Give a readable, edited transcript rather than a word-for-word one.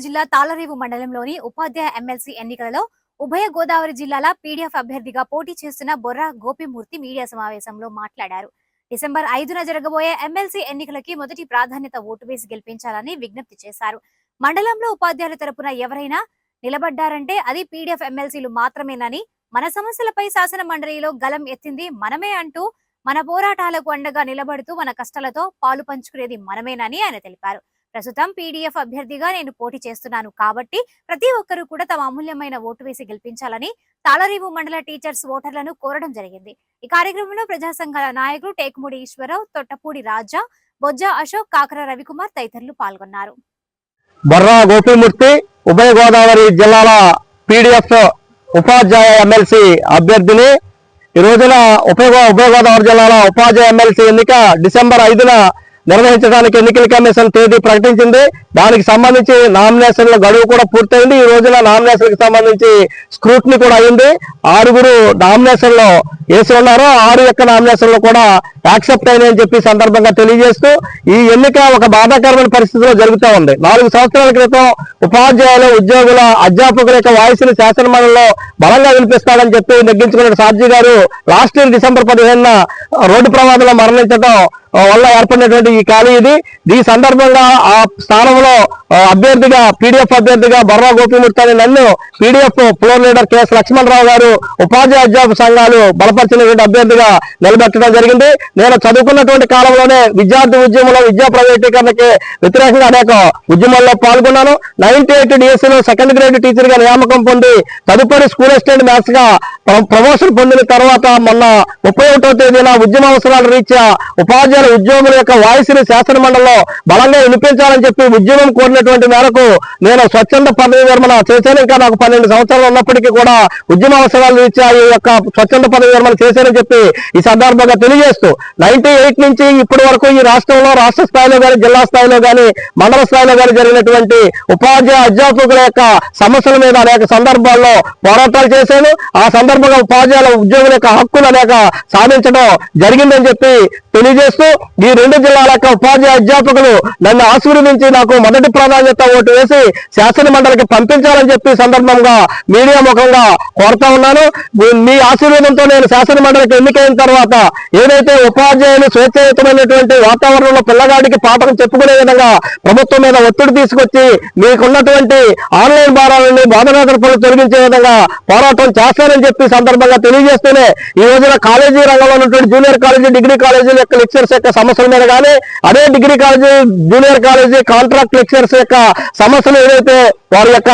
జిల్లా తాళరేవు మండలంలోని ఉపాధ్యాయ ఎమ్మెల్సీ ఎన్నికలలో ఉభయ గోదావరి జిల్లాల పీడీఎఫ్ అభ్యర్థిగా పోటీ చేస్తున్న బొర్రా గోపిమూర్తి మీడియా సమావేశంలో మాట్లాడారు. డిసెంబర్ 5న జరగబోయే ఎమ్మెల్సీ ఎన్నికలకి మొదటి ప్రాధాన్యత ఓటు వేసి గెలిపించాలని విజ్ఞప్తి చేశారు. మండలంలో ఉపాధ్యాయుల తరపున ఎవరైనా నిలబడ్డారంటే అది పీడీఎఫ్ ఎమ్మెల్సీలు మాత్రమేనని, మన సమస్యలపై శాసన మండలిలో గలం ఎత్తింది మనమే అంటూ మన పోరాటాలకు అండగా నిలబడుతూ మన కష్టాలతో పాలు పంచుకునేది మనమేనని ఆయన తెలిపారు. ప్రస్తుతం పీడీఎఫ్ అభ్యర్థిగా నేను పోటీ చేస్తున్నాను కాబట్టి ప్రతి ఒక్కరూ కూడా తమ అమూల్యమైన ఓటు వేసి గెలిపించాలని తాళరేవు మండల టీచర్స్ ఓటర్లను కోరడం జరిగింది. ఈ కార్యక్రమంలో ప్రజా సంఘాల నాయకులు టేకుముడి ఈశ్వరరావు, తొట్టపూడి రాజా, బొజ్జ అశోక్, కాకర రవికుమార్ తదితరులు పాల్గొన్నారు. బొర్రా గోపిమూర్తి ఉభయ గోదావరి జిల్లాల పీడీఎఫ్ ఉపాధ్యాయ ఎమ్మెల్సీ అభ్యర్థిని. ఈ రోజున ఉభయ గోదావరి జిల్లాల ఉపాధ్యాయ ఎమ్మెల్సీ ఎన్నిక డిసెంబర్ 5న నిర్వహించడానికి ఎన్నికల కమిషన్ తేదీ ప్రకటించింది. దానికి సంబంధించి నామినేషన్ల గడువు కూడా పూర్తయింది. ఈ రోజున నామినేషన్కి సంబంధించి స్క్రూటినీ కూడా అయింది. 6 నామినేషన్లో వేసి ఉన్నారు. 6 యొక్క నామినేషన్లు కూడా యాక్సెప్ట్ అయినాయని చెప్పి సందర్భంగా తెలియజేస్తూ ఈ ఎన్నిక ఒక బాధాకరమైన పరిస్థితిలో జరుగుతూ ఉంది. 4 సంవత్సరాల క్రితం ఉపాధ్యాయుల, ఉద్యోగుల, అధ్యాపకుల యొక్క వాయిస్ని శాసనమండలిలో బలంగా వినిపిస్తాడని చెప్పి నెగ్గించుకున్న సార్జీ గారు లాస్ట్ ఇయర్ డిసెంబర్ 15న రోడ్డు ప్రమాదంలో మరణించడం వల్ల ఏర్పడినటువంటి ఈ ఖాళీ ఇది. ఈ సందర్భంగా ఆ స్థానంలో అభ్యర్థిగా పీడీఎఫ్ అభ్యర్థిగా బొర్రా గోపిమూర్తి అని నన్ను PDF floor leader K S Lakshmanarao గారు ఉపాధ్యాయ అధ్యాపక సంఘాలు బలపరిచినటువంటి అభ్యర్థిగా నిలబెట్టడం జరిగింది. నేను చదువుకున్నటువంటి కాలంలోనే విద్యార్థి ఉద్యమంలో విద్యా ప్రైవేటీకరణకి వ్యతిరేకంగా అనేక ఉద్యమాల్లో పాల్గొన్నాను. 98 డిఎస్సీలో సెకండ్ గ్రేడ్ టీచర్ గా నియామకం పొంది తదుపరి స్కూల్ అసిస్టెంట్ మ్యాథ్స్ గా ప్రమోషన్ పొందిన తర్వాత మొన్న 31వ తేదీన ఉద్యమ అవసరాల రీత్యా ఉపాధ్యాయుల ఉద్యోగుల యొక్క వాయిస్ని శాసన మండలిలో బలంగా వినిపించాలని చెప్పి ఉద్యమం కోరినటువంటి మేరకు నేను స్వచ్ఛంద పదవి విరమణ చేశాను. ఇంకా నాకు 12 సంవత్సరాలు ఉన్నప్పటికీ కూడా ఉద్యమ అవసరాల రీత్యా ఈ యొక్క స్వచ్ఛంద పదవి విరమణ చేశానని చెప్పి ఈ సందర్భంగా తెలియజేస్తూ 98 నుంచి ఇప్పటి వరకు ఈ రాష్ట్రంలో రాష్ట్ర స్థాయిలో కానీ, జిల్లా స్థాయిలో కానీ, మండల స్థాయిలో కానీ జరిగినటువంటి ఉపాధ్యాయ అధ్యాపకుల యొక్క సమస్యల మీద అనేక సందర్భాల్లో పోరాటాలు చేశాను. ఆ సందర్భంగా ఉపాధ్యాయుల ఉద్యోగుల యొక్క హక్కులు అనేక సాధించడం జరిగిందని చెప్పి తెలియజేస్తూ ఈ 2 జిల్లాల యొక్క ఉపాధ్యాయ అధ్యాపకులు నన్ను ఆశీర్వదించి నాకు మొదటి ప్రాధాన్యత ఓటు వేసి శాసన మండలికి పంపించాలని చెప్పి సందర్భంగా మీడియా ముఖంగా కోరుతా ఉన్నాను. మీ ఆశీర్వాదంతో నేను శాసన మండలికి ఎన్నికైన తర్వాత ఏదైతే ఉపాధ్యాయులు స్వేచ్ఛాయుతమైనటువంటి వాతావరణంలో పిల్లగాడికి పాఠం చెప్పుకునే విధంగా ప్రభుత్వం మీద ఒత్తిడి తీసుకొచ్చి మీకున్నటువంటి ఆన్లైన్ భారాలని, బోధనేతర పనులు తొలగించే విధంగా పోరాటం చేస్తానని చెప్పి సందర్భంగా తెలియజేస్తూనే ఈ రోజున కాలేజీ రంగంలో ఉన్నటువంటి జూనియర్ కాలేజీ, డిగ్రీ కాలేజీల యొక్క లెక్చర్స్ యొక్క సమస్యల మీద కానీ, అదే degree college, junior college contract lectures యొక్క సమస్యలు ఏదైతే వారి యొక్క